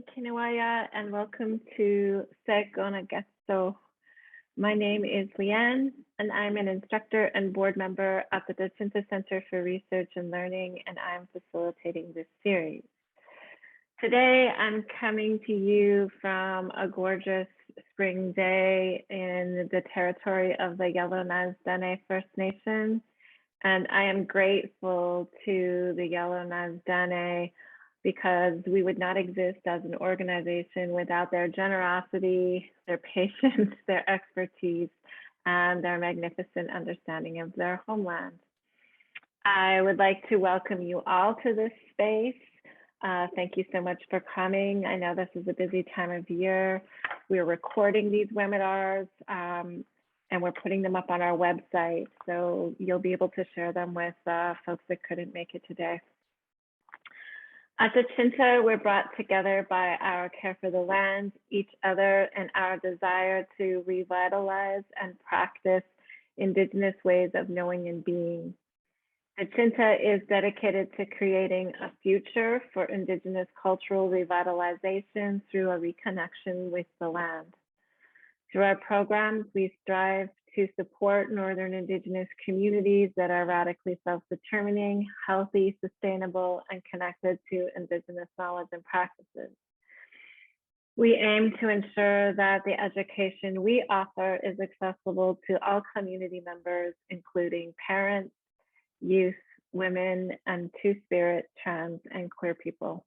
Kinawaya, and welcome to Ts'eko Nàgeètso. My name is Leanne, and I'm an instructor and board member at the Dechinta Center for Research and Learning, and I'm facilitating this series. Today, I'm coming to you from a gorgeous spring day in the territory of the Dene First Nation, and I am grateful to the Dene because we would not exist as an organization without their generosity, their patience, their expertise, and their magnificent understanding of their homeland. I would like to welcome you all to this space. Thank you so much for coming. I know this is a busy time of year. We're recording these webinars and we're putting them up on our website, so you'll be able to share them with folks that couldn't make it today. At Dechinta, we're brought together by our care for the land, each other, and our desire to revitalize and practice Indigenous ways of knowing and being. Dechinta is dedicated to creating a future for Indigenous cultural revitalization through a reconnection with the land. Through our programs, we strive to support Northern Indigenous communities that are radically self-determining, healthy, sustainable, and connected to Indigenous knowledge and practices. We aim to ensure that the education we offer is accessible to all community members, including parents, youth, women, and two-spirit, trans, and queer people.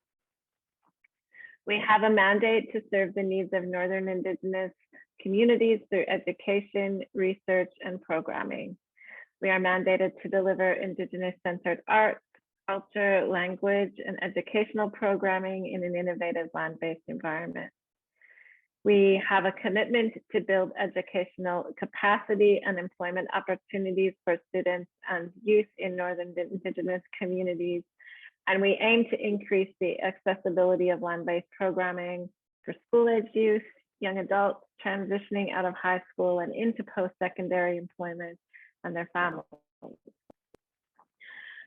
We have a mandate to serve the needs of Northern Indigenous communities through education, research, and programming. We are mandated to deliver Indigenous-centered art, culture, language, and educational programming in an innovative land-based environment. We have a commitment to build educational capacity and employment opportunities for students and youth in Northern Indigenous communities, and we aim to increase the accessibility of land-based programming for school-age youth, young adults transitioning out of high school and into post-secondary employment and their families.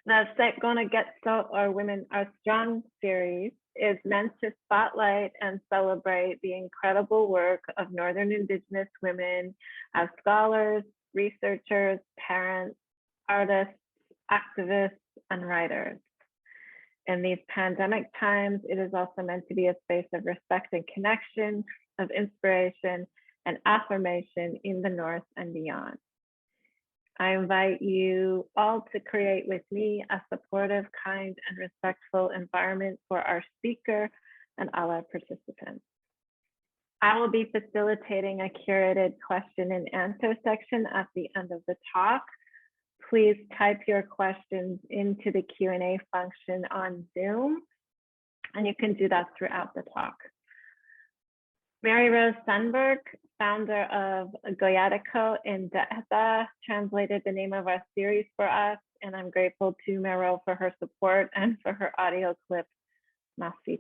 The Ts'eko Nàgeètso, or Women Are Strong series, is meant to spotlight and celebrate the incredible work of Northern Indigenous women as scholars, researchers, parents, artists, activists, and writers. In these pandemic times, it is also meant to be a space of respect and connection, of inspiration and affirmation in the North and beyond. I invite you all to create with me a supportive, kind, and respectful environment for our speaker and all our participants. I will be facilitating a curated question and answer section at the end of the talk. Please type your questions into the Q&A function on Zoom, and you can do that throughout the talk. Mary Rose Sundberg, founder of Goyadiko in Dechinta, translated the name of our series for us, and I'm grateful to Mero for her support and for her audio clip, Mahsi.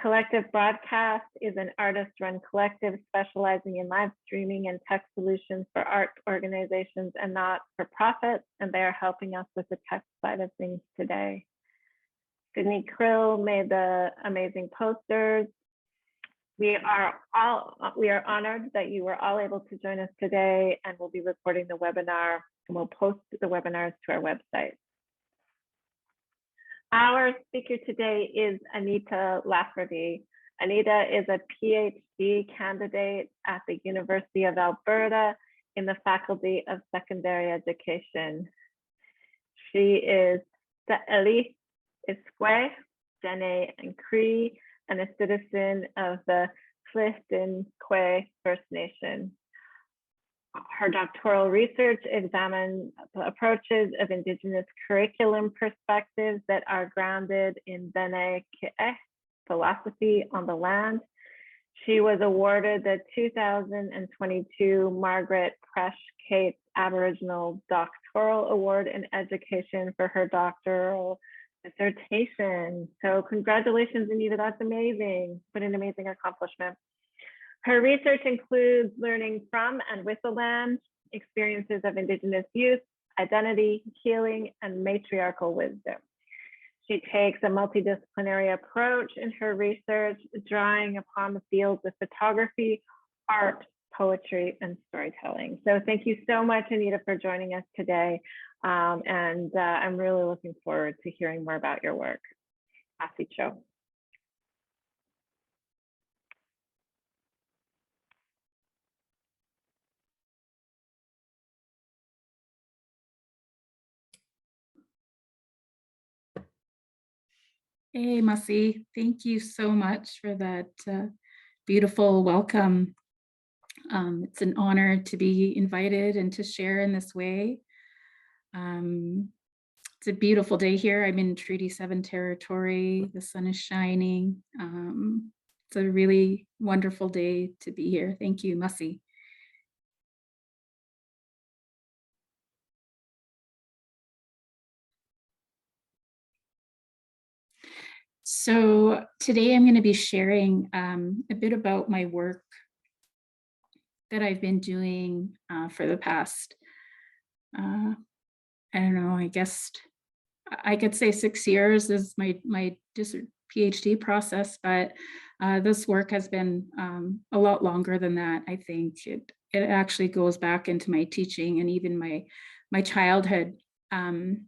Collective Broadcast is an artist-run collective specializing in live streaming and tech solutions for art organizations and not-for-profit, and they are helping us with the tech side of things today. Dene Cree made the amazing posters. We are honored that you were all able to join us today, and we'll be recording the webinar, and we'll post the webinars to our website. Our speaker today is Anita Lafferty. Anita is a PhD candidate at the University of Alberta in the Faculty of Secondary Education. She is ts'élî, iskwew, Dene Cree, and a citizen of the Dene Cree First Nation. Her doctoral research examines the approaches of Indigenous curriculum perspectives that are grounded in Dene Cree philosophy on the land. She was awarded the 2022 Margaret Presh Aboriginal Doctoral Award in Education for her doctoral dissertation. So congratulations, Anita, that's amazing. What an amazing accomplishment. Her research includes learning from and with the land, experiences of Indigenous youth, identity, healing, and matriarchal wisdom. She takes a multidisciplinary approach in her research, drawing upon the fields of photography, art, poetry, and storytelling. So thank you so much, Anita, for joining us today. I'm really looking forward to hearing more about your work. Mahsi Cho. Hey, Mahsi, thank you so much for that beautiful welcome. It's an honor to be invited and to share in this way. It's a beautiful day here. I'm in Treaty 7 territory. The sun is shining. It's a really wonderful day to be here. Thank you, Mahsi. So today I'm going to be sharing a bit about my work that I've been doing for the past, I don't know, I guess I could say 6 years is my PhD process, but this work has been a lot longer than that. I think it actually goes back into my teaching and even my childhood. And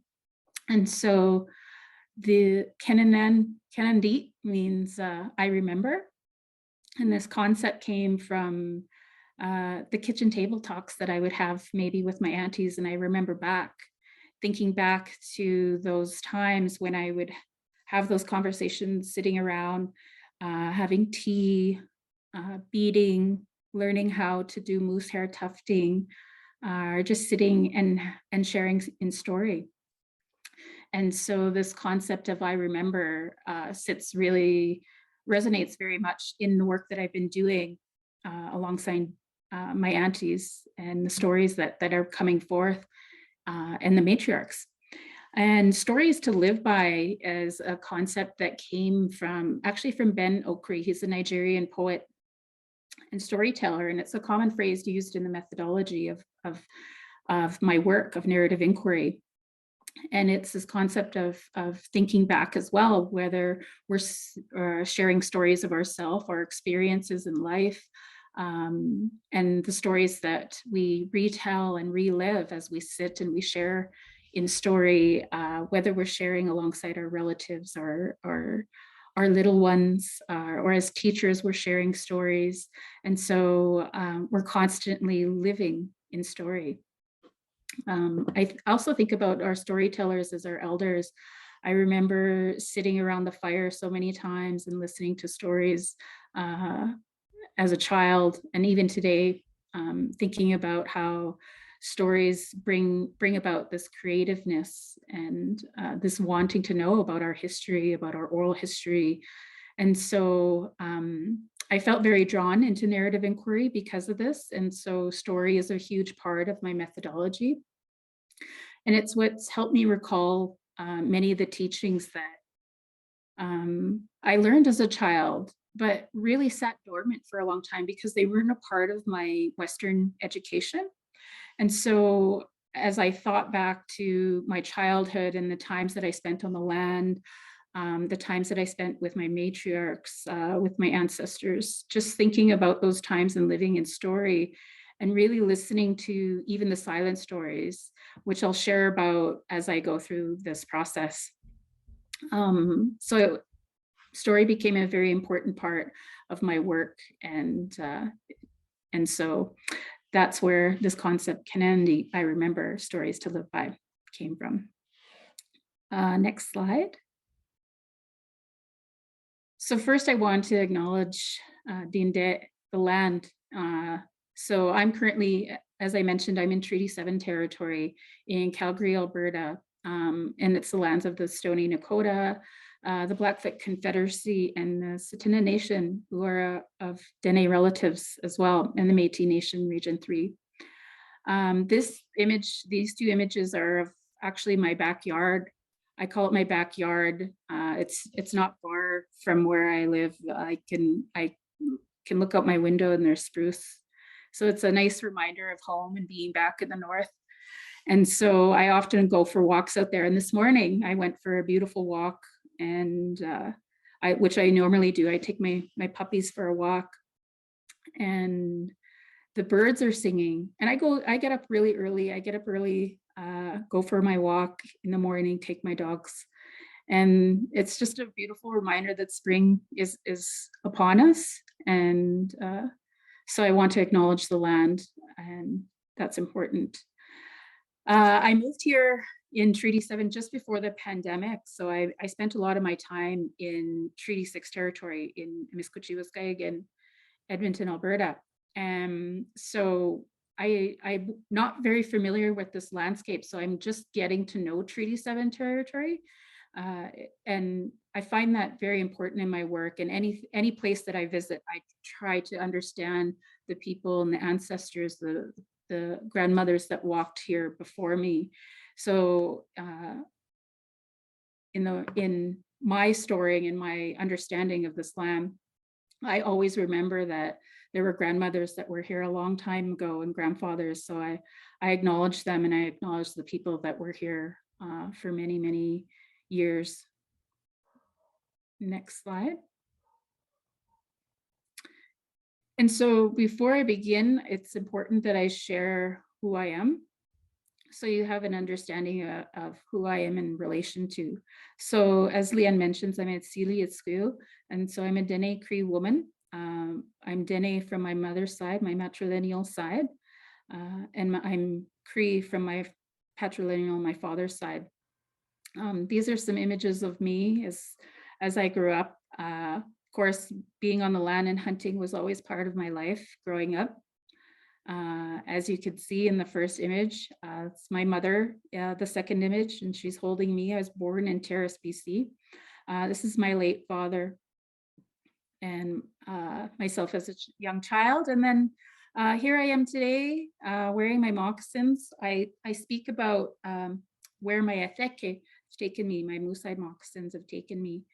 so the Kenahndíh means I remember. And this concept came from the kitchen table talks that I would have maybe with my aunties. And I remember thinking back to those times when I would have those conversations sitting around, having tea, beading, learning how to do moose hair tufting, or just sitting and sharing in story. And so this concept of I remember resonates very much in the work that I've been doing alongside my aunties and the stories that are coming forth and the matriarchs. And stories to live by is a concept that came from Dene Cree. He's a Nigerian poet and storyteller, and it's a common phrase used in the methodology of my work of narrative inquiry. And it's this concept of thinking back as well, whether we're sharing stories of ourselves, our experiences in life, and the stories that we retell and relive as we sit and we share in story, whether we're sharing alongside our relatives or our little ones, or as teachers, we're sharing stories. And so we're constantly living in story. I also think about our storytellers as our elders. I remember sitting around the fire so many times and listening to stories as a child, and even today, thinking about how stories bring about this creativeness and this wanting to know about our history, about our oral history. And so I felt very drawn into narrative inquiry because of this. And so story is a huge part of my methodology. And it's what's helped me recall many of the teachings that I learned as a child, but really sat dormant for a long time because they weren't a part of my Western education. And so as I thought back to my childhood and the times that I spent on the land, the times that I spent with my matriarchs, with my ancestors, just thinking about those times and living in story and really listening to even the silent stories, which I'll share about as I go through this process. So story became a very important part of my work. And so that's where this concept, Kenahndíh, I remember, stories to live by, came from. Next slide. So first I want to acknowledge Dene, the land. So I'm currently, as I mentioned, I'm in Treaty 7 territory in Calgary, Alberta, and it's the lands of the Stoney Nakoda, the Blackfoot Confederacy, and the Ts'eko Nation, who are of Dene relatives as well, and the Métis Nation, Region 3. These two images are of actually my backyard. I call it my backyard. It's not far from where I live. I can look out my window and there's spruce. So it's a nice reminder of home and being back in the north. And so I often go for walks out there. And this morning I went for a beautiful walk and which I normally do. I take my puppies for a walk, and the birds are singing, and I get up really early. I get up early, go for my walk in the morning, take my dogs. And it's just a beautiful reminder that spring is upon us. And so I want to acknowledge the land, and that's important. I moved here in Treaty 7 just before the pandemic. So I spent a lot of my time in Treaty 6 territory in Iskwew, Edmonton, Alberta. So I'm not very familiar with this landscape. So I'm just getting to know Treaty 7 territory. And I find that very important in my work. And any place that I visit, I try to understand the people and the ancestors, the grandmothers that walked here before me. So in my story and my understanding of this land, I always remember that there were grandmothers that were here a long time ago and grandfathers. So I acknowledge them, and I acknowledge the people that were here for many, many years. Next slide. And so before I begin, it's important that I share who I am, so you have an understanding of who I am in relation to. So as Leanne mentions, I'm a ts'élî, iskwew, and so I'm a Dene Cree woman. I'm Dene from my mother's side, my matrilineal side, and I'm Cree from my patrilineal, my father's side. These are some images of me as I grew up. Of course, being on the land and hunting was always part of my life growing up. As you could see in the first image, it's my mother, the second image, and she's holding me. I was born in Terrace, BC. This is my late father, and myself as a young child. And then here I am today, wearing my moccasins. I speak about where my ts'éko has taken me, my moose-eyed moccasins have taken me.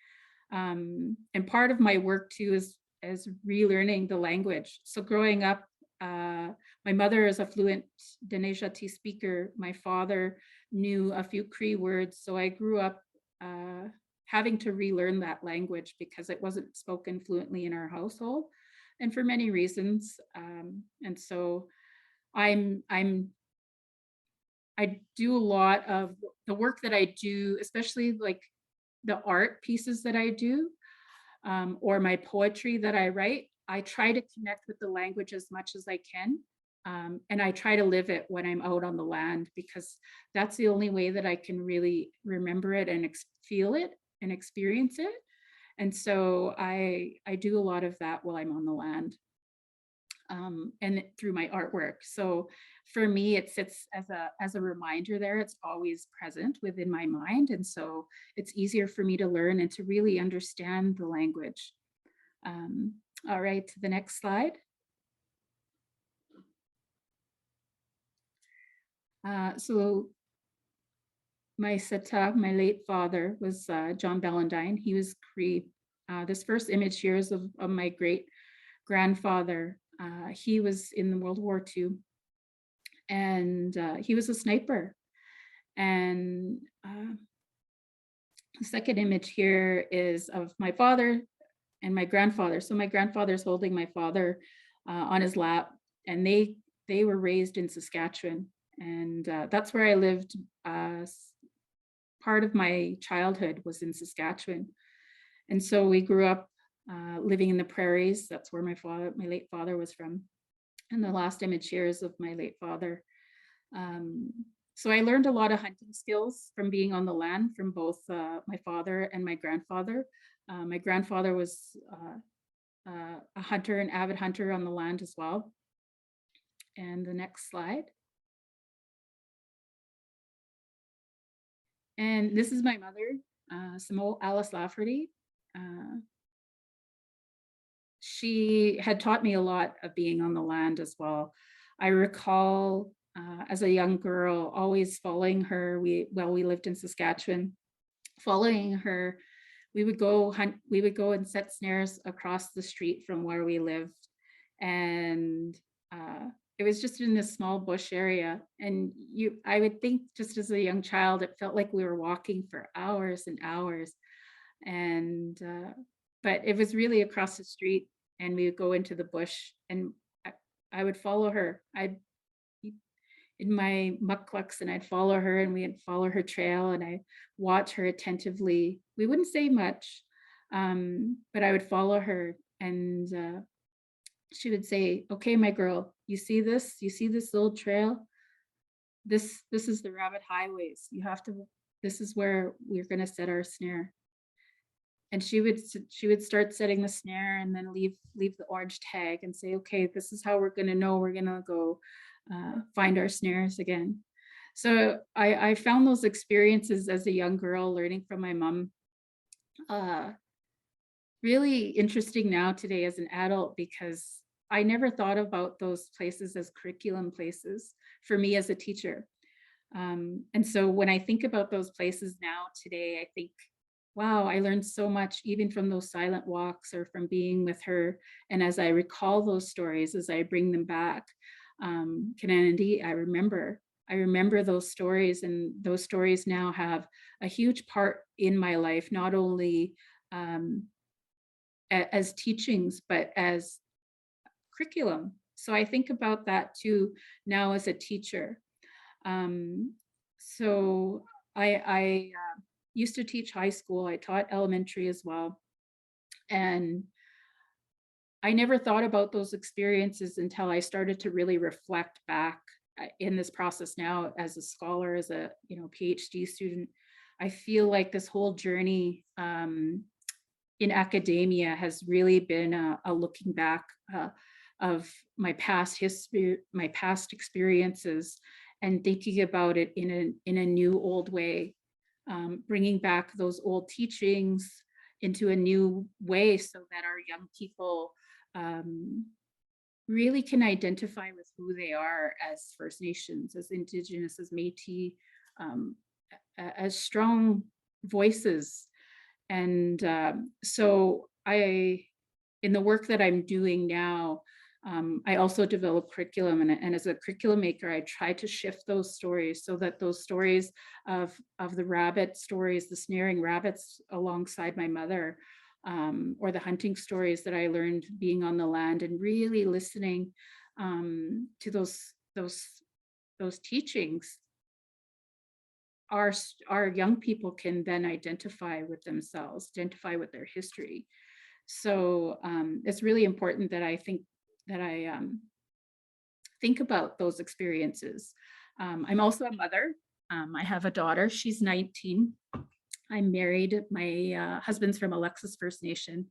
And part of my work too is relearning the language. So growing up, my mother is a fluent Dene speaker. My father knew a few Cree words. So I grew up having to relearn that language because it wasn't spoken fluently in our household, and for many reasons. And so I do a lot of the work that I do, especially like the art pieces that I do, or my poetry that I write. I try to connect with the language as much as I can. And I try to live it when I'm out on the land, because that's the only way that I can really remember it and feel it and experience it. And so I do a lot of that while I'm on the land, and through my artwork. So for me, it sits as a reminder there. It's always present within my mind. And so it's easier for me to learn and to really understand the language. All right, to the next slide. So my seta, my late father, was John Ballantyne. He was Cree. This first image here is of my great grandfather. He was in World War II, and he was a sniper. And the second image here is of my father and my grandfather. So my grandfather's holding my father on his lap, and they were raised in Saskatchewan, and that's where I lived. Part of my childhood was in Saskatchewan, and so we grew up living in the prairies. That's where my late father was from. And the last image here is of my late father. So I learned a lot of hunting skills from being on the land from both my father and my grandfather. My grandfather was a hunter, an avid hunter on the land as well. And the next slide. And this is my mother, Simone Alice Lafferty. She had taught me a lot of being on the land as well. I recall as a young girl always following her. We lived in Saskatchewan, following her. We would go hunt, we would go and set snares across the street from where we lived. And it was just in this small bush area. And I would think, just as a young child, it felt like we were walking for hours and hours. And but it was really across the street, and we would go into the bush, and I would follow her. I'd be in my mucklucks, and I'd follow her, and we'd follow her trail, and I watch her attentively. We wouldn't say much, but I would follow her, and she would say, "Okay, my girl, you see this? You see this little trail? This is the rabbit highways. You have to. This is where we're going to set our snare." And she would start setting the snare, and then leave the orange tag and say, "Okay, this is how we're going to know we're going to go find our snares again." So I found those experiences as a young girl learning from my mom uh, really interesting now today as an adult, because I never thought about those places as curriculum places for me as a teacher. And so when I think about those places now today, I think, wow, I learned so much even from those silent walks or from being with her. And as I recall those stories, as I bring them back, Kenahndíh, I remember those stories, and those stories now have a huge part in my life, not only um, as teachings, but as curriculum. So I think about that too now as a teacher. So I used to teach high school. I taught elementary as well. And I never thought about those experiences until I started to really reflect back in this process now as a scholar, as a PhD student. I feel like this whole journey in academia has really been a looking back of my past history, my past experiences, and thinking about it in a new old way, bringing back those old teachings into a new way so that our young people really can identify with who they are as First Nations, as Indigenous, as Métis, as strong voices. And so in the work that I'm doing now, I also develop curriculum, and as a curriculum maker, I try to shift those stories so that those stories of the rabbit stories, the snaring rabbits alongside my mother, or the hunting stories that I learned being on the land and really listening to those teachings, our young people can then identify with themselves, identify with their history. So it's really important that I think about those experiences. I'm also a mother. I have a daughter. She's 19. I'm married. My husband's from Alexis First Nation,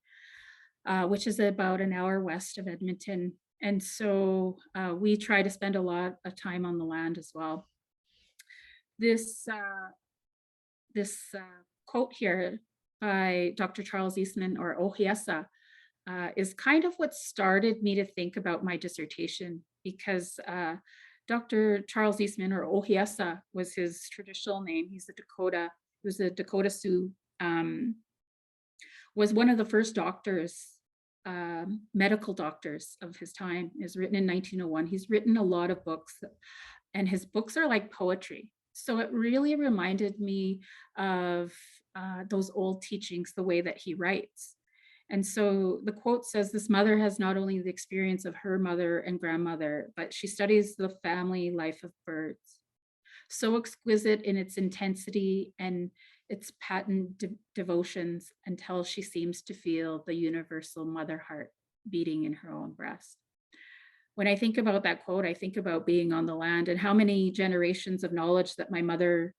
which is about an hour west of Edmonton. And so we try to spend a lot of time on the land as well. This quote here by Dr. Charles Eastman, or Ohiesa, is kind of what started me to think about my dissertation, because Dr. Charles Eastman, or Ohiesa, was his traditional name. He's a Dakota. He was a Dakota Sioux. Was one of the first doctors, medical doctors of his time. Is written in 1901. He's written a lot of books, and his books are like poetry. So it really reminded me of those old teachings, the way that he writes. And so the quote says, "This mother has not only the experience of her mother and grandmother, but she studies the family life of birds, so exquisite in its intensity and its patent devotions, until she seems to feel the universal mother heart beating in her own breast." When I think about that quote, I think about being on the land and how many generations of knowledge that my mother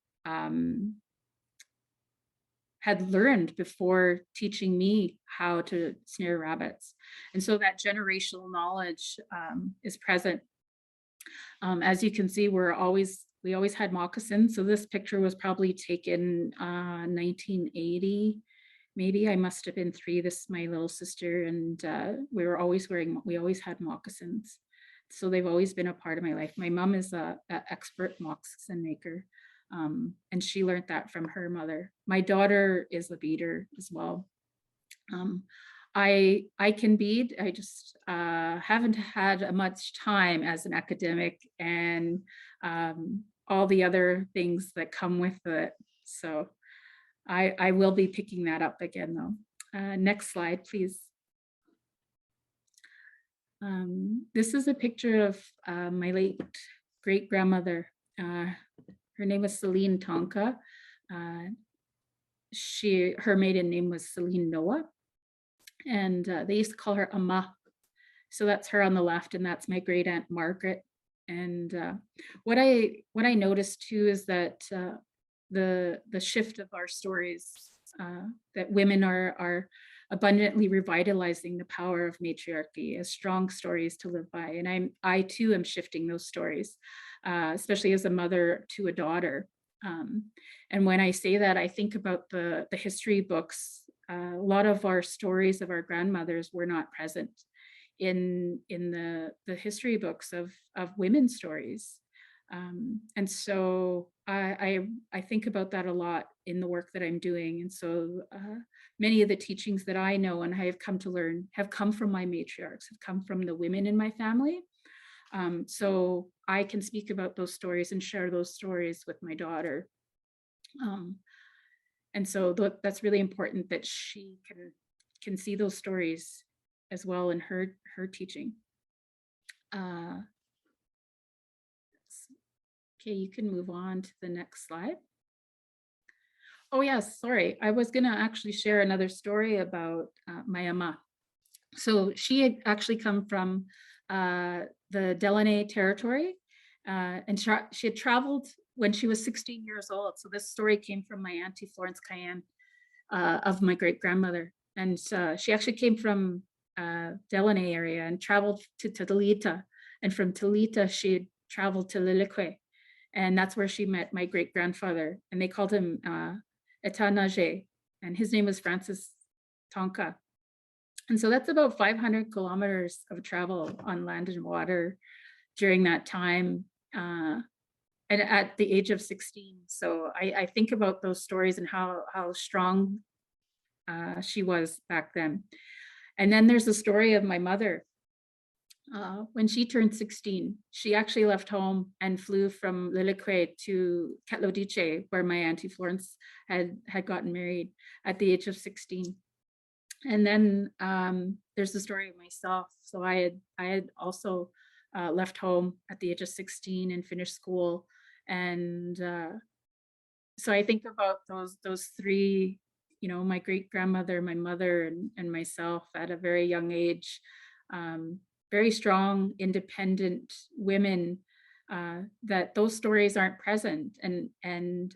had learned before teaching me how to snare rabbits. And so that generational knowledge is present. As you can see, we always had moccasins. So this picture was probably taken 1980. Maybe I must have been 3. This is my little sister, and we always had moccasins. So they've always been a part of my life. My mom is an expert moccasin maker. And she learned that from her mother. My daughter is a beader as well. I can bead. I just haven't had much time as an academic, and all the other things that come with it. So I will be picking that up again though. Next slide, please. This is a picture of my late great-grandmother. Her name was Celine Tonka. Her maiden name was Celine Noah, and they used to call her Ama. So that's her on the left, and that's my great aunt Margaret. And what I noticed too is that the shift of our stories, that women are abundantly revitalizing the power of matriarchy as strong stories to live by. And I too am shifting those stories, especially as a mother to a daughter. And when I say that, I think about the history books. A lot of our stories of our grandmothers were not present in the history books of women's stories. And so I think about that a lot in the work that I'm doing. And so many of the teachings that I know and I have come to learn have come from my matriarchs, have come from the women in my family. So I can speak about those stories and share those stories with my daughter. And so that's really important that she can see those stories as well in her teaching. Okay, you can move on to the next slide. Oh yes, sorry. I was gonna actually share another story about my Ama. So she had actually come from the Dene territory, and she had traveled when she was 16 years old. So this story came from my auntie Florence Cayenne of my great grandmother. And she actually came from Dene area and traveled to Talita. And from Talita, she had traveled to Lillekwe. And that's where she met my great grandfather. And they called him Ts'eko Nàgeètso. And his name was Francis Tonka. And so that's about 500 kilometers of travel on land and water during that time, and at the age of 16. So I think about those stories and how strong she was back then. And then there's the story of my mother. When she turned 16, she actually left home and flew from Lillekwe to Kenahndíh, where my auntie Florence had gotten married at the age of 16. And then there's the story of myself. So I had also left home at the age of 16 and finished school. And so I think about those three, my great grandmother, my mother, and myself at a very young age. Very strong, independent women, that those stories aren't present, and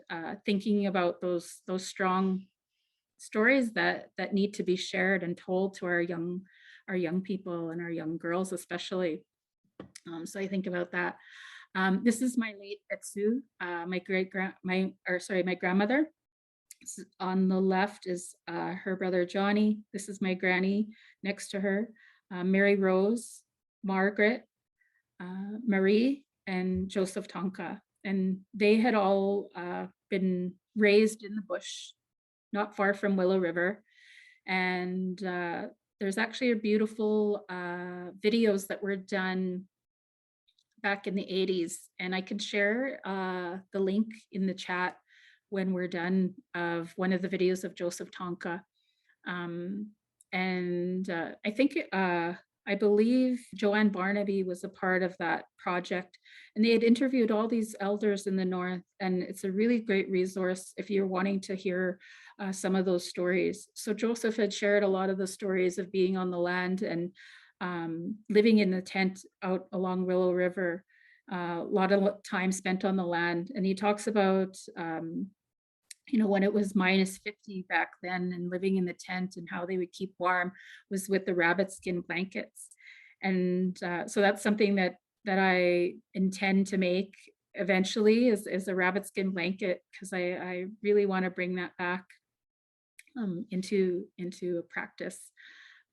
thinking about those strong stories that need to be shared and told to our young people and our young girls especially. So I think about that. This is my late Etsu, my grandmother. On the left is her brother Johnny. This is my granny next to her, Mary Rose, Margaret, Marie, and Joseph Tonka. And they had all been raised in the bush, not far from Willow River. And there's actually a beautiful videos that were done back in the 80s. And I can share the link in the chat when we're done of one of the videos of Joseph Tonka. I think, I believe Joanne Barnaby was a part of that project, and they had interviewed all these elders in the North, and it's a really great resource if you're wanting to hear some of those stories. So Joseph had shared a lot of the stories of being on the land and living in the tent out along Willow River, a lot of time spent on the land. And he talks about when it was -50 back then and living in the tent, and how they would keep warm was with the rabbit skin blankets. And so that's something that I intend to make eventually is a rabbit skin blanket, because I really want to bring that back into a practice.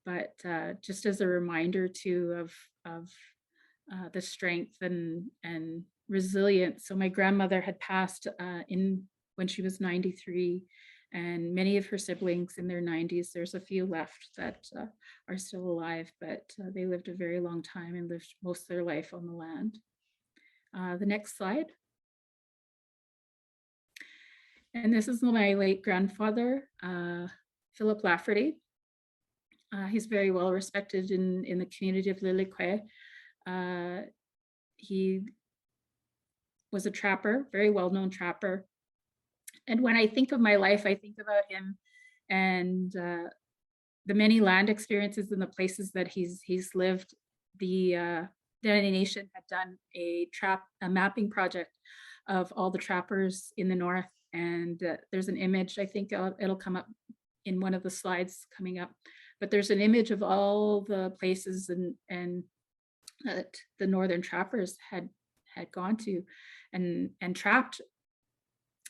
But just as a reminder too of the strength and resilience. So my grandmother had passed when she was 93, and many of her siblings in their 90s. There's a few left that are still alive, but they lived a very long time and lived most of their life on the land. The next slide. And this is my late grandfather, Philip Lafferty. He's very well respected in the community of Lillekwe. He was a trapper, very well-known trapper. And when I think of my life, I think about him and the many land experiences and the places that he's lived. The Dene Nation had done a mapping project of all the trappers in the north, and there's an image. I think it'll come up in one of the slides coming up. But there's an image of all the places and that the northern trappers had gone to and trapped.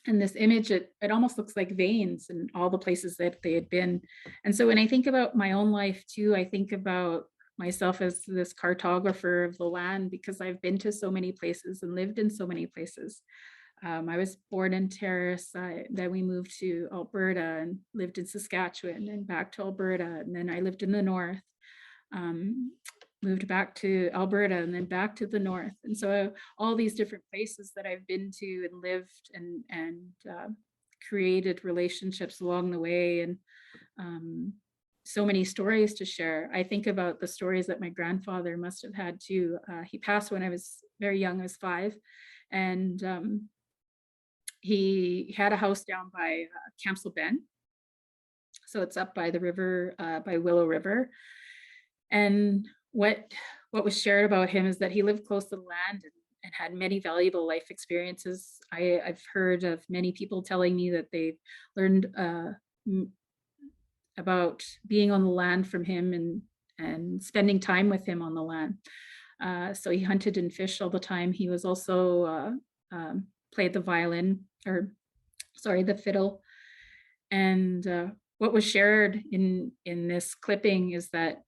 And this image, it almost looks like veins in all the places that they had been. And so when I think about my own life too, I think about myself as this cartographer of the land, because I've been to so many places and lived in so many places. I was born in Terrace, then we moved to Alberta and lived in Saskatchewan and back to Alberta. And then I lived in the north, moved back to Alberta and then back to the north. And so all these different places that I've been to and lived and created relationships along the way, and so many stories to share. I think about the stories that my grandfather must have had too. He passed when I was very young, I was 5. And he had a house down by Camsell Bend. So it's up by the river, by Willow River. And what was shared about him is that he lived close to the land and had many valuable life experiences. I've heard of many people telling me that they've learned about being on the land from him and spending time with him on the land. So he hunted and fished all the time. He was also played the fiddle. And what was shared in this clipping is that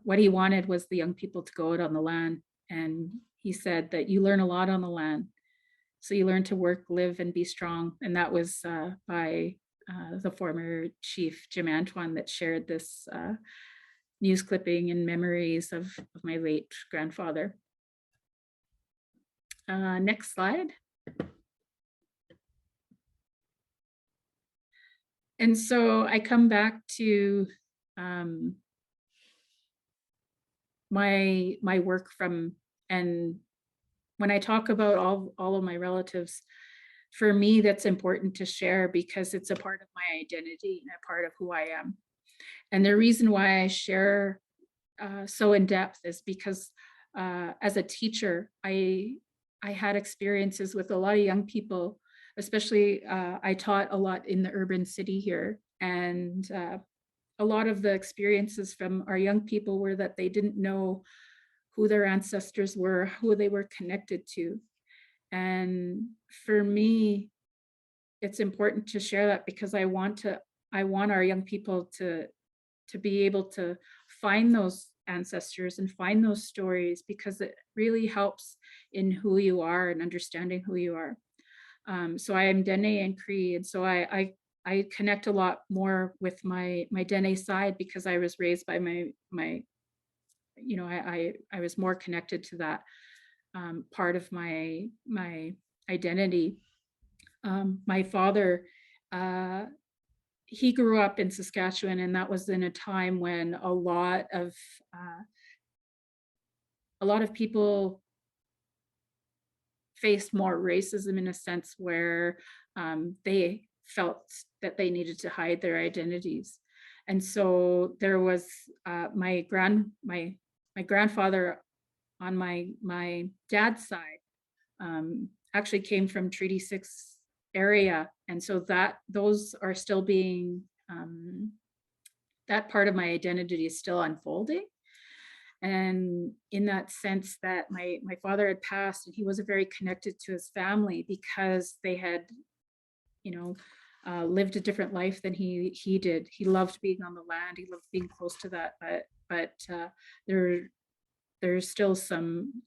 what he wanted was the young people to go out on the land. And he said that you learn a lot on the land. So you learn to work, live, and be strong. And that was by the former chief, Jim Antoine, that shared this news clipping and memories of my late grandfather. Next slide. And so I come back to my work and when I talk about all of my relatives, for me, that's important to share because it's a part of my identity and a part of who I am. And the reason why I share so in depth is because as a teacher, I had experiences with a lot of young people. Especially, I taught a lot in the urban city here, and a lot of the experiences from our young people were that they didn't know who their ancestors were, who they were connected to. And for me, it's important to share that because I want our young people to be able to find those ancestors and find those stories, because it really helps in who you are and understanding who you are. So I am Dene Cree, and so I connect a lot more with my Dene side because I was raised by my I was more connected to that part of my identity. My father, he grew up in Saskatchewan, and that was in a time when a lot of people faced more racism, in a sense where they felt that they needed to hide their identities. And so there was my grandfather on my dad's side actually came from Treaty 6 area. And so those are still being, that part of my identity is still unfolding. And in that sense that my father had passed, and he wasn't very connected to his family because they had, lived a different life than he did. He loved being on the land. He loved being close to that. But there's still some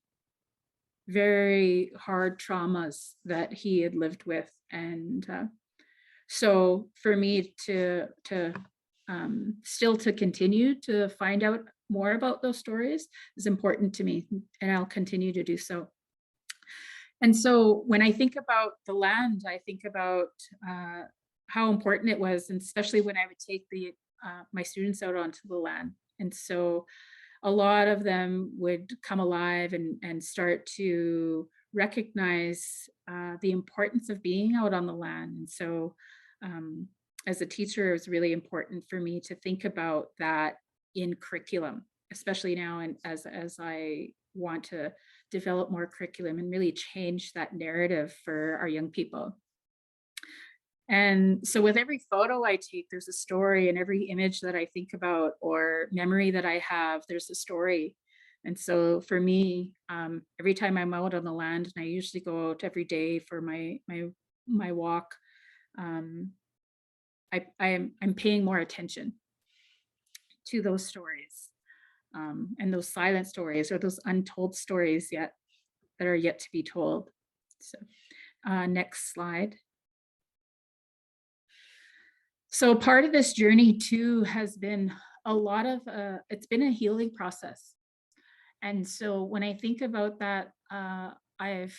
very hard traumas that he had lived with. And so for me to still to continue to find out more about those stories is important to me, and I'll continue to do so. And so when I think about the land, I think about how important it was, and especially when I would take my students out onto the land. And so a lot of them would come alive and start to recognize the importance of being out on the land. And so as a teacher, it was really important for me to think about that in curriculum, especially now, and as I want to develop more curriculum and really change that narrative for our young people. And so with every photo I take, there's a story, and every image that I think about or memory that I have, there's a story. And so for me, every time I'm out on the land, and I usually go out every day for my walk, I'm paying more attention to those stories, and those silent stories, or those untold stories that are yet to be told. So next slide. So part of this journey too has been a lot of, it's been a healing process. And so when I think about that, I've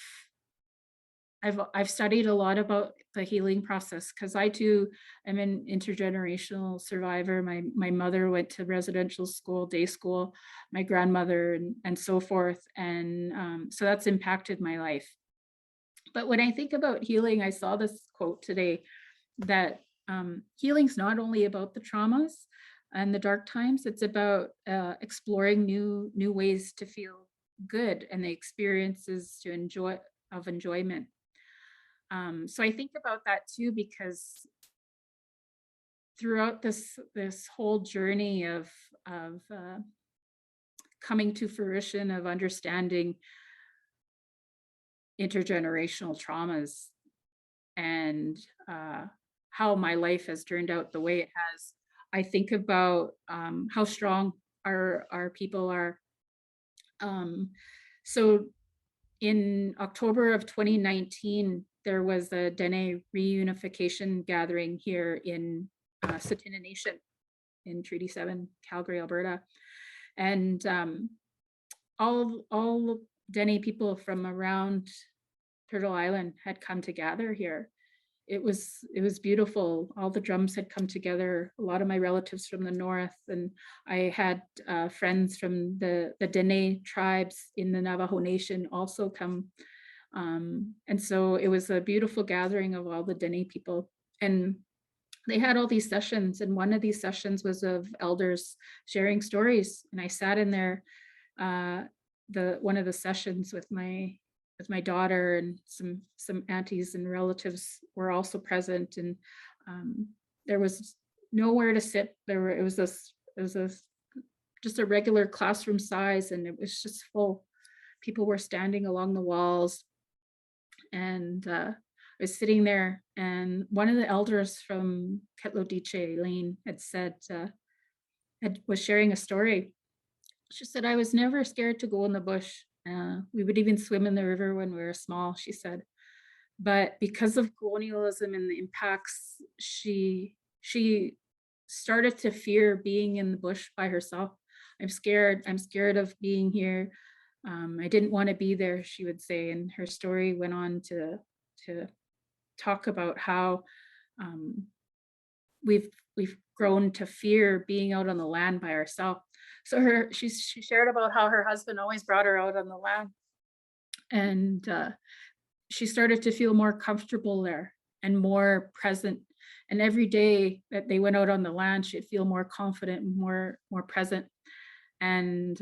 studied a lot about the healing process, because I too am an intergenerational survivor. My mother went to residential school, day school, my grandmother, and so forth. And so that's impacted my life. But when I think about healing, I saw this quote today that healing's not only about the traumas and the dark times, it's about exploring new ways to feel good and the experiences to enjoyment. So I think about that too, because throughout this whole journey of coming to fruition of understanding intergenerational traumas and how my life has turned out the way it has, I think about how strong our people are. So in October of 2019, there was a Dene reunification gathering here in Ts'eko Nation in Treaty 7, Calgary, Alberta. And all Dene people from around Turtle Island had come to gather here. It was beautiful. All the drums had come together, a lot of my relatives from the north, and I had friends from the Dene tribes in the Navajo Nation also come. And so it was a beautiful gathering of all the Dene people. And they had all these sessions, and one of these sessions was of elders sharing stories. And I sat in there, one of the sessions with my daughter, and some aunties and relatives were also present, and there was nowhere to sit. It was just a regular classroom size, and it was just full. People were standing along the walls, and I was sitting there, and one of the elders from Kenahndíh Lane had said, was sharing a story. She said, "I was never scared to go in the bush. We would even swim in the river when we were small," she said. But because of colonialism and the impacts, she started to fear being in the bush by herself. I'm scared of being here. I didn't want to be there," she would say. And her story went on to talk about how we've grown to fear being out on the land by ourselves. So she shared about how her husband always brought her out on the land, and she started to feel more comfortable there and more present. And every day that they went out on the land, she'd feel more confident and more present. And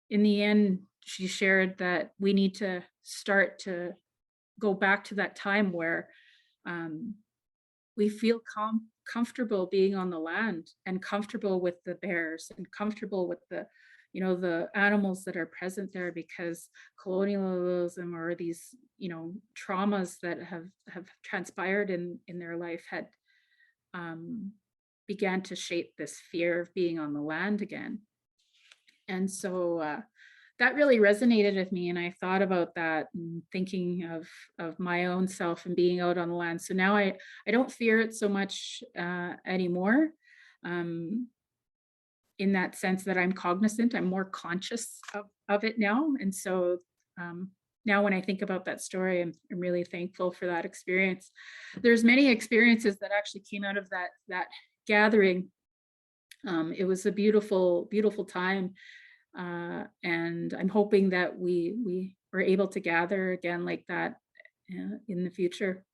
in the end, she shared that we need to start to go back to that time where we feel comfortable being on the land, and comfortable with the bears, and comfortable with the animals that are present there, because colonialism, or these traumas that have transpired in their life, had began to shape this fear of being on the land again. And so that really resonated with me, and I thought about that, and thinking of my own self and being out on the land. So now I don't fear it so much anymore, in that sense that I'm cognizant. I'm more conscious of it now. And so now when I think about that story, I'm really thankful for that experience. There's many experiences that actually came out of that gathering. It was a beautiful, beautiful time. And I'm hoping that we were able to gather again like that in the future.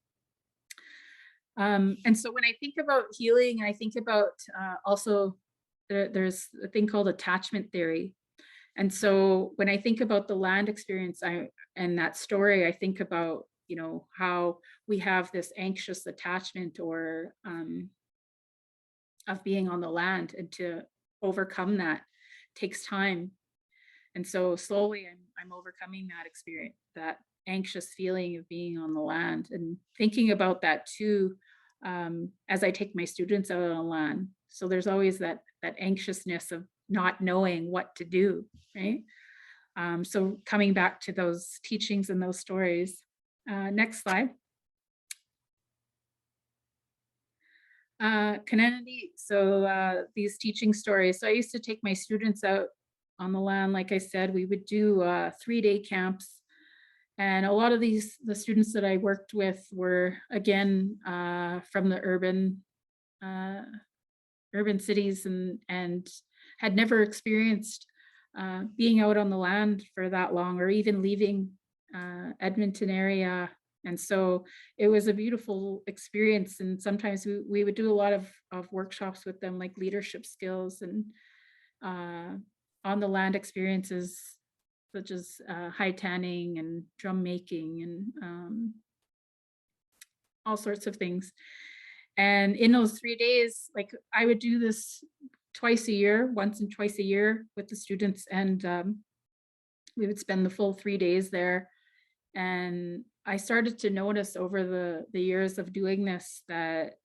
And so when I think about healing, I think about also there's a thing called attachment theory. And so when I think about the land experience and that story, I think about, you know, how we have this anxious attachment or of being on the land, and to overcome that takes time. And so slowly I'm overcoming that experience, that anxious feeling of being on the land, and thinking about that too as I take my students out on the land. So there's always that anxiousness of not knowing what to do, right? So coming back to those teachings and those stories. Next slide. Kenahndíh, so these teaching stories. So I used to take my students out on the land. Like I said, we would do 3-day camps. And a lot of the students that I worked with were, again, from the urban cities and had never experienced being out on the land for that long, or even leaving Edmonton area. And so it was a beautiful experience. And sometimes we would do a lot of workshops with them, like leadership skills and on the land experiences, such as high tanning and drum making and all sorts of things. And in those 3 days, like I would do this twice a year, once and twice a year with the students. And we would spend the full 3 days there. And I started to notice over the years of doing this that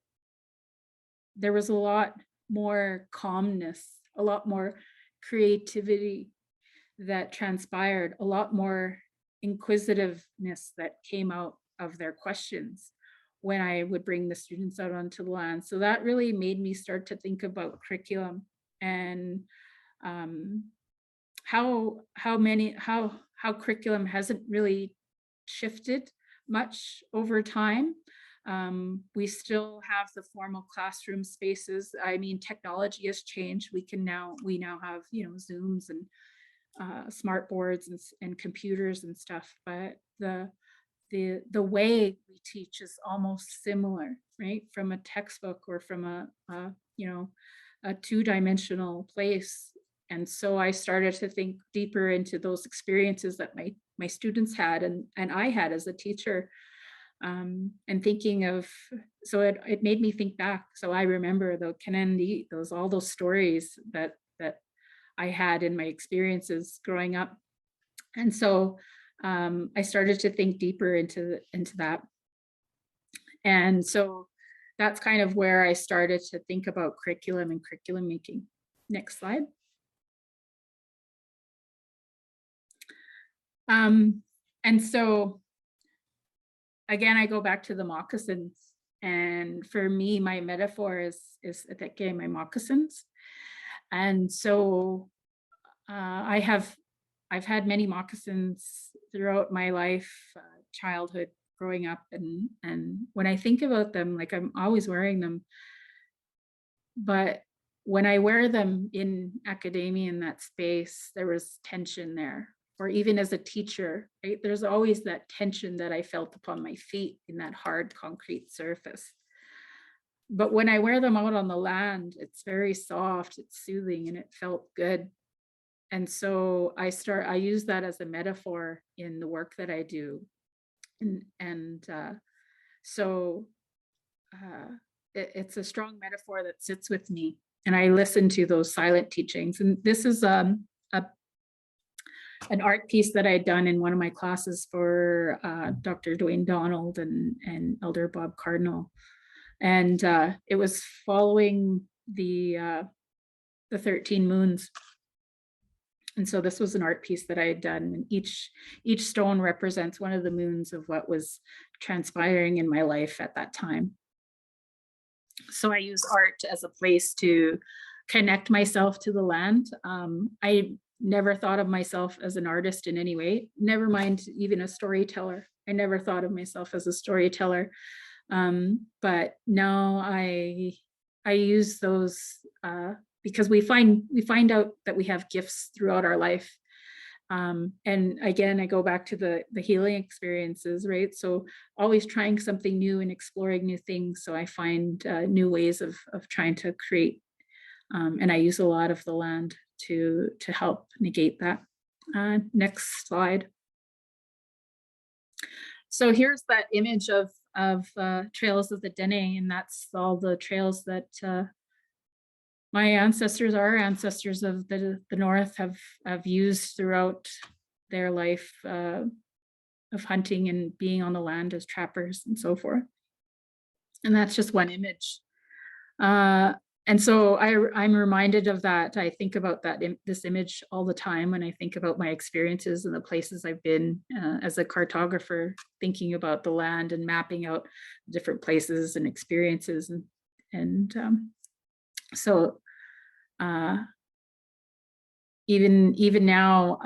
there was a lot more calmness, a lot more creativity that transpired, a lot more inquisitiveness that came out of their questions when I would bring the students out onto the land. So that really made me start to think about curriculum and how curriculum hasn't really shifted much over time. We still have the formal classroom spaces. I mean, technology has changed. We now have, you know, Zooms and smart boards and computers and stuff, but the way we teach is almost similar, right? From a textbook or from a two-dimensional place. And so I started to think deeper into those experiences that my students had and I had as a teacher, and thinking of, so it made me think back. So I remember the Kenahndíh, all those stories that I had in my experiences growing up. And so I started to think deeper into that. And so that's kind of where I started to think about curriculum and curriculum making. Next slide. And so again, I go back to the moccasins. And for me, my metaphor is my moccasins. And so I've had many moccasins throughout my life, childhood, growing up, and when I think about them, like I'm always wearing them. But when I wear them in academia, in that space, there was tension there. Or even as a teacher, right? There's always that tension that I felt upon my feet in that hard concrete surface. But when I wear them out on the land, it's very soft, it's soothing, and it felt good. And so I use that as a metaphor in the work that I do. It's a strong metaphor that sits with me. And I listen to those silent teachings. And this is an art piece that I'd done in one of my classes for Dr. Dwayne Donald and Elder Bob Cardinal. And it was following the 13 moons. And so this was an art piece that I had done. And each stone represents one of the moons of what was transpiring in my life at that time. So I use art as a place to connect myself to the land. never thought of myself as an artist in any way, never mind even a storyteller. I never thought of myself as a storyteller. But now I use those because we find out that we have gifts throughout our life. And again, I go back to the healing experiences, right? So always trying something new and exploring new things. So I find new ways of trying to create, and I use a lot of the land to help negate that. Next slide. So here's that image of trails of the Dene, and that's all the trails that my ancestors, our ancestors of the North have used throughout their life of hunting and being on the land as trappers and so forth. And that's just one image. And so I'm reminded of that. I think about this image all the time when I think about my experiences and the places I've been as a cartographer, thinking about the land and mapping out different places and experiences. And so even now,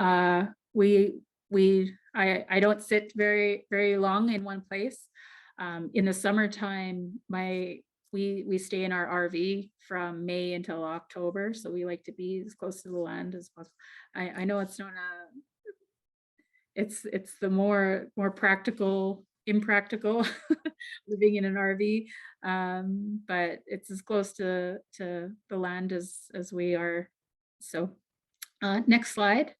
I don't sit very long in one place. In the summertime, we stay in our RV from May until October, so we like to be as close to the land as possible. I know it's not it's the more impractical living in an RV, but it's as close to the land as we are. So next slide.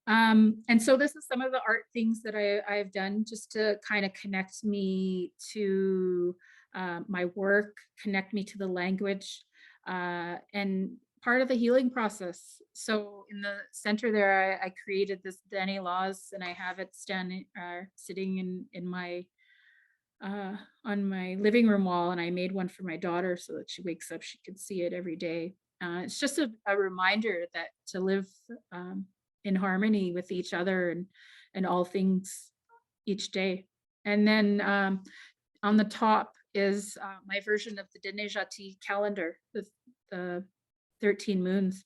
And so this is some of the art things that I've done just to kind of connect me to my work, connect me to the language, and part of the healing process. So in the center there, I created this Dene laws, and I have it sitting in my on my living room wall, and I made one for my daughter so that she wakes up, she can see it every day. It's just a reminder that to live in harmony with each other and all things each day. And then on the top is my version of the Dene calendar, the 13 moons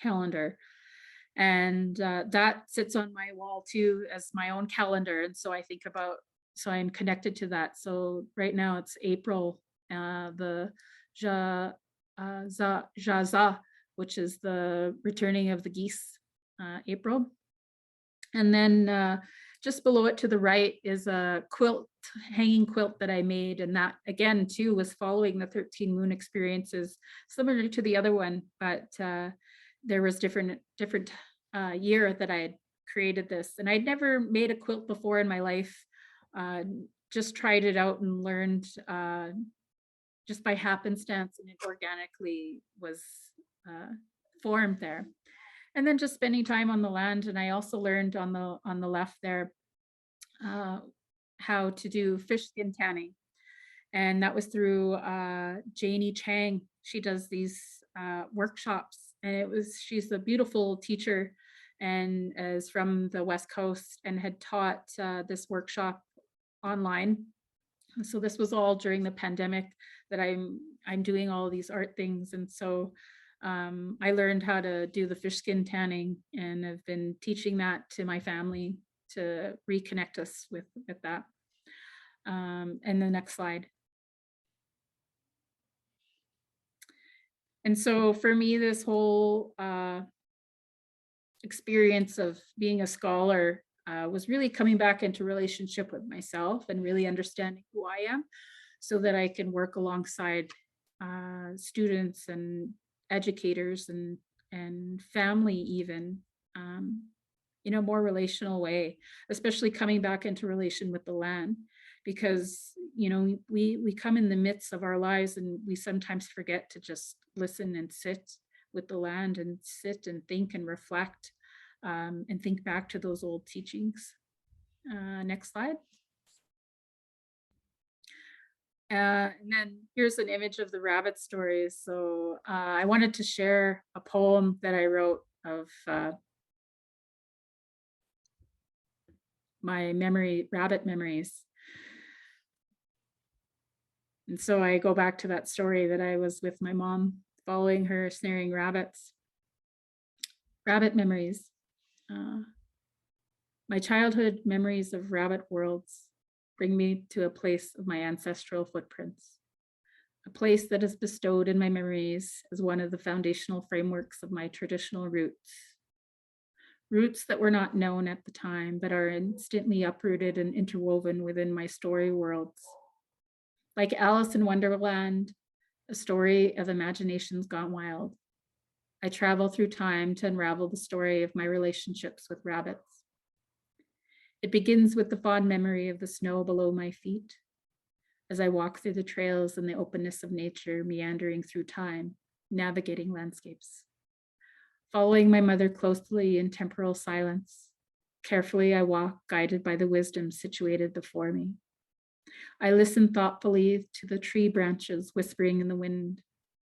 calendar. And that sits on my wall too as my own calendar. And so I think about, so I'm connected to that. So right now it's April, the Jaza, which is the returning of the geese, April. And then just below it to the right is a hanging quilt that I made. And that again too was following the 13 moon experiences, similar to the other one, but there was different year that I had created this. And I'd never made a quilt before in my life. Just tried it out and learned just by happenstance, and it organically was formed there. And then just spending time on the land. And I also learned on the left there how to do fish skin tanning. And that was through Janie Chang. She does these workshops, and she's a beautiful teacher and is from the West Coast and had taught this workshop online. So this was all during the pandemic that I'm doing all these art things. And so I learned how to do the fish skin tanning, and I've been teaching that to my family to reconnect us with that. And the next slide. And so for me, this whole experience of being a scholar was really coming back into relationship with myself and really understanding who I am, so that I can work alongside students and educators and family even in a more relational way, especially coming back into relation with the land, because we come in the midst of our lives and we sometimes forget to just listen and sit with the land and sit and think and reflect and think back to those old teachings. Next slide. And then here's an image of the rabbit stories. So I wanted to share a poem that I wrote of my rabbit memories. And so I go back to that story that I was with my mom, following her snaring rabbits. Rabbit memories. My childhood memories of rabbit worlds bring me to a place of my ancestral footprints, a place that is bestowed in my memories as one of the foundational frameworks of my traditional roots. Roots that were not known at the time, but are instantly uprooted and interwoven within my story worlds. Like Alice in Wonderland, a story of imaginations gone wild, I travel through time to unravel the story of my relationships with rabbits. It begins with the fond memory of the snow below my feet, as I walk through the trails in the openness of nature, meandering through time, navigating landscapes. Following my mother closely in temporal silence, carefully I walk, guided by the wisdom situated before me. I listen thoughtfully to the tree branches whispering in the wind,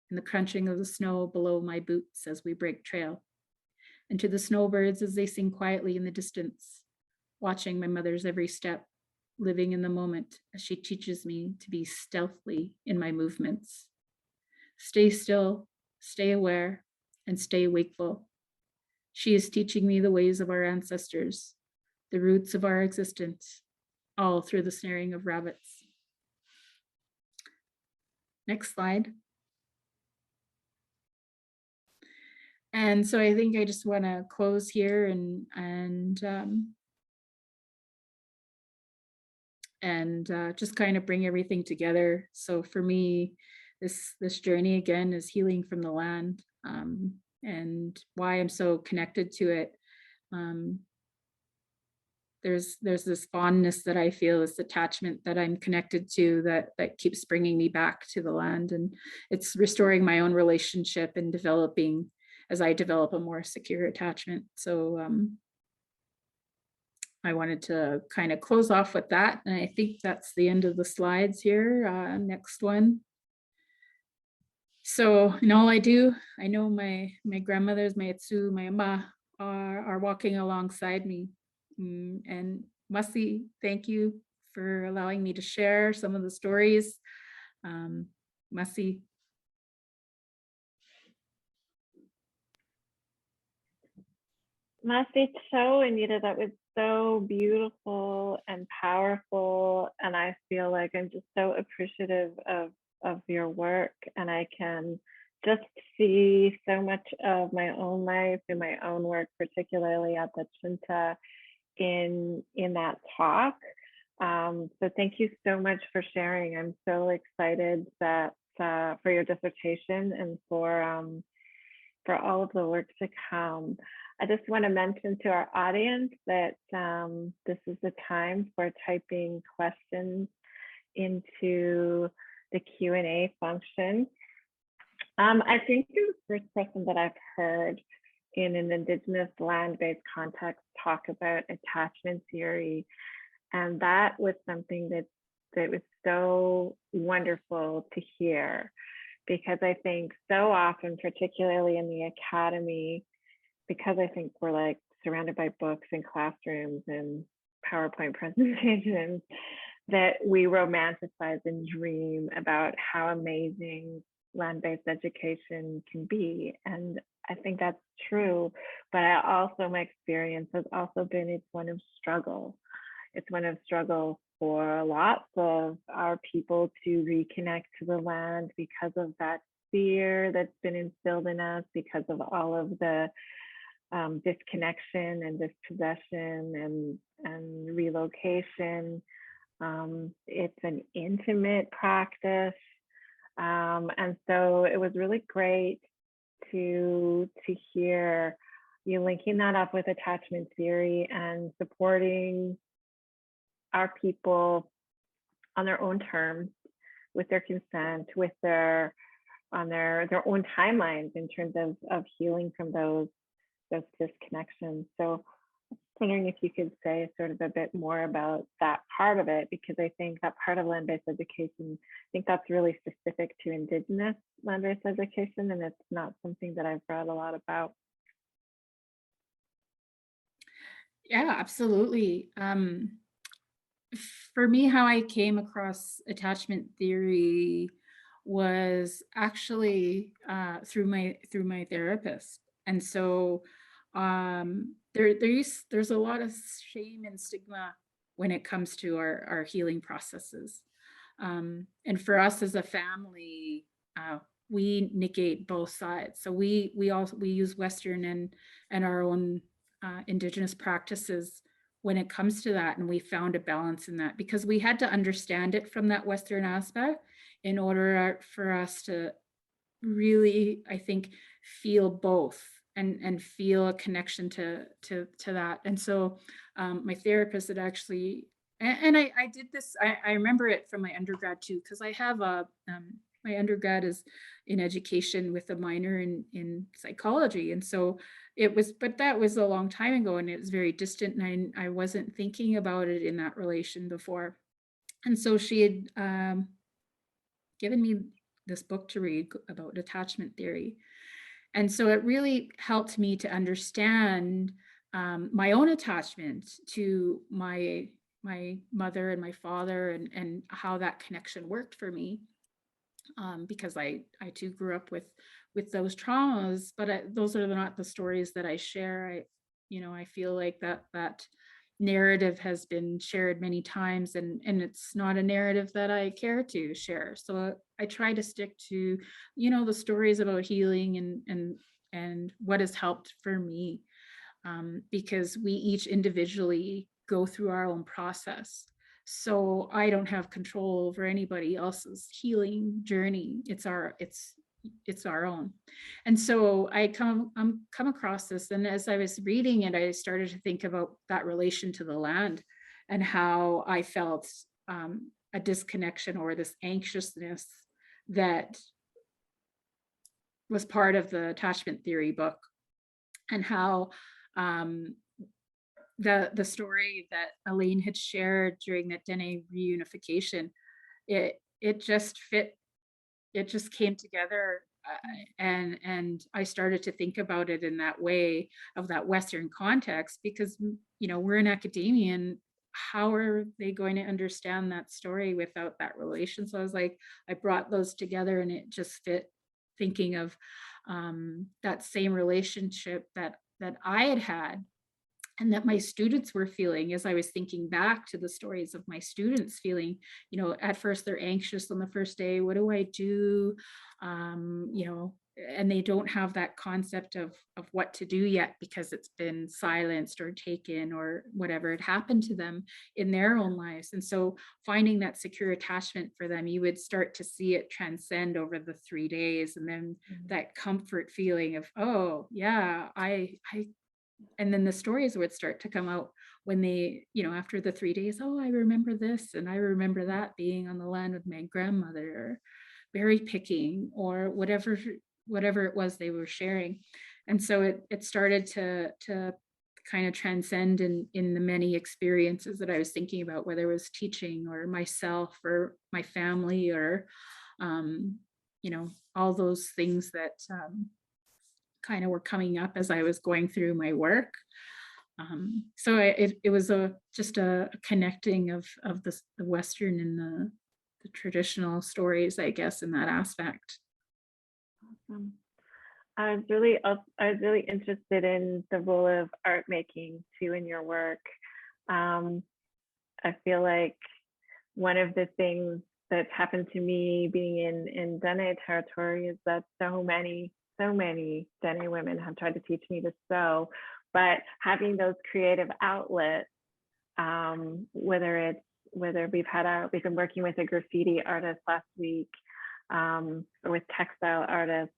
and the crunching of the snow below my boots as we break trail, and to the snowbirds as they sing quietly in the distance, watching my mother's every step, living in the moment as she teaches me to be stealthily in my movements. Stay still, stay aware, and stay wakeful. She is teaching me the ways of our ancestors, the roots of our existence, all through the snaring of rabbits. Next slide. And so I think I just want to close here and just kind of bring everything together. So for me, this journey again is healing from the land, and why I'm so connected to it. There's this fondness that I feel, this attachment that I'm connected to that keeps bringing me back to the land, and it's restoring my own relationship and developing as I develop a more secure attachment. So I wanted to kind of close off with that. And I think that's the end of the slides here. Next one. So in all I do, I know my grandmothers, my etsu, my ama are walking alongside me. And Mahsi, thank you for allowing me to share some of the stories. Mahsi. Mahsi Cho, Anita, that was so beautiful and powerful. And I feel like I'm just so appreciative of your work. And I can just see so much of my own life and my own work, particularly at the Dechinta in that talk. So thank you so much for sharing. I'm so excited that for your dissertation and for all of the work to come. I just want to mention to our audience that this is the time for typing questions into the Q&A function. I think you're the first person that I've heard in an Indigenous land-based context talk about attachment theory. And that was something that was so wonderful to hear, because I think so often, particularly in the academy, because I think we're like surrounded by books and classrooms and PowerPoint presentations, that we romanticize and dream about how amazing land-based education can be. And I think that's true, but my experience has also been it's one of struggle. It's one of struggle for lots of our people to reconnect to the land because of that fear that's been instilled in us, because of all of the disconnection and dispossession and relocation. It's an intimate practice. And so it was really great to hear you linking that up with attachment theory and supporting our people on their own terms, with their consent, with their own timelines in terms of healing from those disconnections. So I'm wondering if you could say sort of a bit more about that part of it, because I think that part of land-based education, I think that's really specific to Indigenous land-based education, and it's not something that I've read a lot about. Yeah, absolutely. For me, how I came across attachment theory was actually through my therapist. And so there's a lot of shame and stigma when it comes to our healing processes. And for us as a family, we negate both sides. So we use Western and our own Indigenous practices when it comes to that, and we found a balance in that because we had to understand it from that Western aspect in order for us to really, I think, feel both and feel a connection to that. And so my therapist had actually, and I did this, I remember it from my undergrad too, because I have my undergrad is in education with a minor in psychology. And so but that was a long time ago and it was very distant and I wasn't thinking about it in that relation before. And so she had given me this book to read about attachment theory. And so it really helped me to understand my own attachment to my mother and my father and how that connection worked for me. Because I too grew up with those traumas, but those are not the stories that I share. I feel like that narrative has been shared many times and it's not a narrative that I care to share. So I try to stick to, the stories about healing and what has helped for me, because we each individually go through our own process. So I don't have control over anybody else's healing journey. It's our own. And so I come across this, and as I was reading it, I started to think about that relation to the land and how I felt a disconnection or this anxiousness that was part of the attachment theory book, and how the story that Elaine had shared during that Dene reunification, it just fit, it just came together, and I started to think about it in that way of that Western context because we're in academia and how are they going to understand that story without that relation? So I was like, I brought those together and it just fit, thinking of that same relationship that I had and that my students were feeling as I was thinking back to the stories of my students feeling, at first they're anxious on the first day. What do I do? And they don't have that concept of what to do yet because it's been silenced or taken or whatever had happened to them in their own lives. And so finding that secure attachment for them, you would start to see it transcend over the 3 days. And then that comfort feeling of, oh yeah, and then the stories would start to come out when they, after the 3 days, oh, I remember this and I remember that being on the land with my grandmother, or berry picking, or whatever it was they were sharing. And so it started to kind of transcend in the many experiences that I was thinking about, whether it was teaching or myself or my family or, all those things that kind of were coming up as I was going through my work. So it was just a connecting of the Western and the traditional stories, I guess, in that aspect. Awesome. I was really interested in the role of art making too in your work. I feel like one of the things that's happened to me being in Dene territory is that so many Dene women have tried to teach me to sew, but having those creative outlets, whether we've been working with a graffiti artist last week, or with textile artists,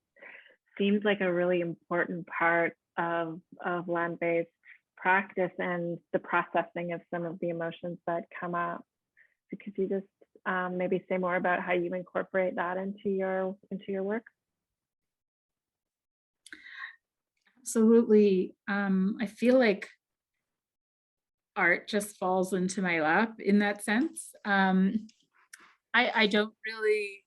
seems like a really important part of land-based practice and the processing of some of the emotions that come up. So could you just maybe say more about how you incorporate that into your work? Absolutely. I feel like art just falls into my lap in that sense. I don't really,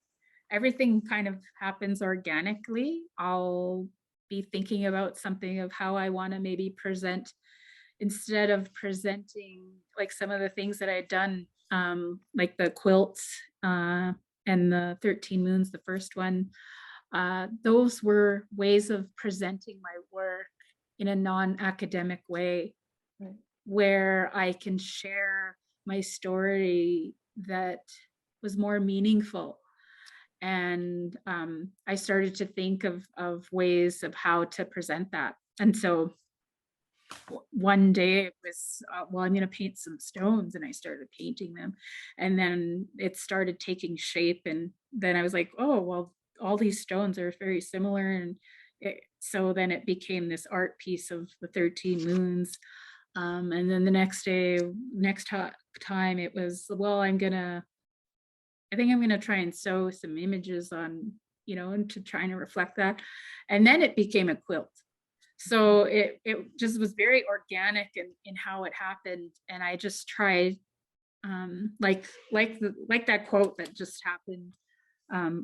everything kind of happens organically. I'll be thinking about something of how I want to maybe present instead of presenting like some of the things that I had done, like the quilts and the 13 Moons, the first one, those were ways of presenting my work in a non-academic way, where I can share my story that was more meaningful. And I started to think of ways of how to present that. And so one day it was, well, I'm going to paint some stones, and I started painting them. And then it started taking shape. And then I was like, oh, well, all these stones are very similar. And so then it became this art piece of the 13 Moons. And then the next time it was, well, I think I'm going to try and sew some images on, and to try and reflect that. And then it became a quilt. So it just was very organic in how it happened. And I just tried, like that quote that just happened.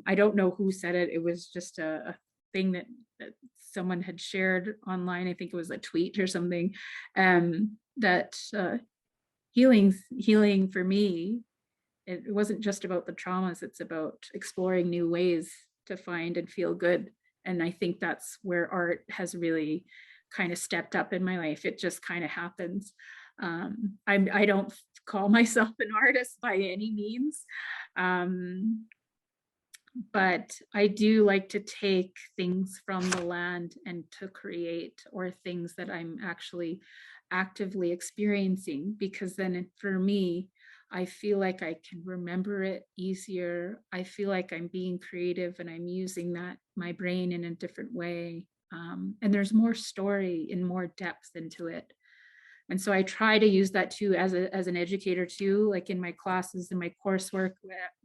I don't know who said it. It was just a thing that someone had shared online. I think it was a tweet or something, that healing for me, it wasn't just about the traumas, it's about exploring new ways to find and feel good. And I think that's where art has really kind of stepped up in my life. It just kind of happens. I don't call myself an artist by any means, but I do like to take things from the land and to create, or things that I'm actually actively experiencing, because then for me, I feel like I can remember it easier. I feel like I'm being creative and I'm using my brain in a different way. And there's more story and more depth into it. And so I try to use that too as an educator too, like in my classes and my coursework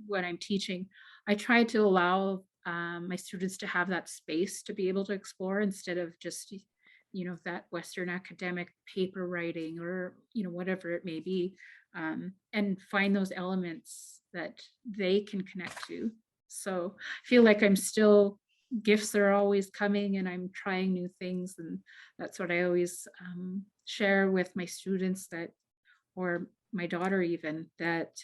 when I'm teaching. I try to allow my students to have that space to be able to explore, instead of just, that Western academic paper writing or, whatever it may be, and find those elements that they can connect to. So I feel like gifts are always coming, and I'm trying new things. And that's what I always share with my students, or my daughter even, that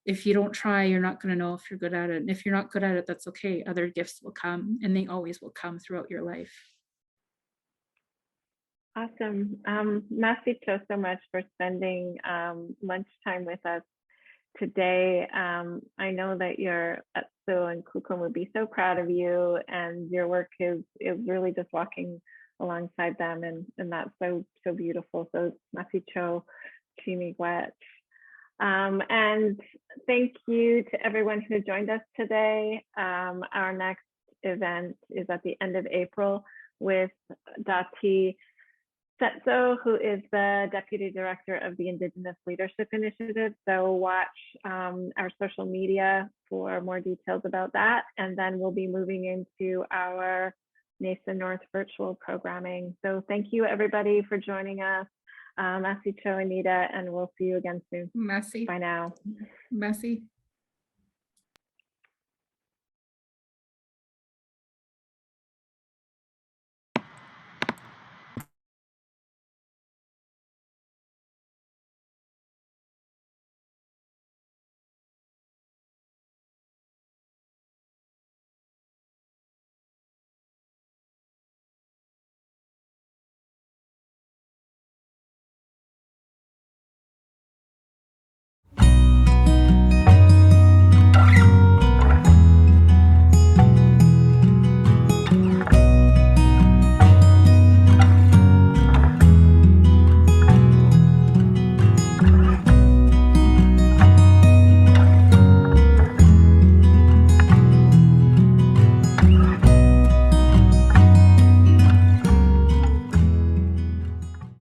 if you don't try, you're not going to know if you're good at it. And if you're not good at it, that's okay. Other gifts will come, and they always will come throughout your life. Awesome. Mahsi, so much for spending lunchtime with us today. I know that your Ts'eko and Kukum would be so proud of you, and your work is really just walking alongside them, and that's so beautiful. So Mahsi Cho Chimigwet. And thank you to everyone who joined us today. Our next event is at the end of April with Dati Setso, who is the Deputy Director of the Indigenous Leadership Initiative. So watch our social media for more details about that. And then we'll be moving into our Mesa North virtual programming. So thank you everybody for joining us. Mahsi Cho, Anita, and we'll see you again soon. Mahsi. Bye now. Mahsi.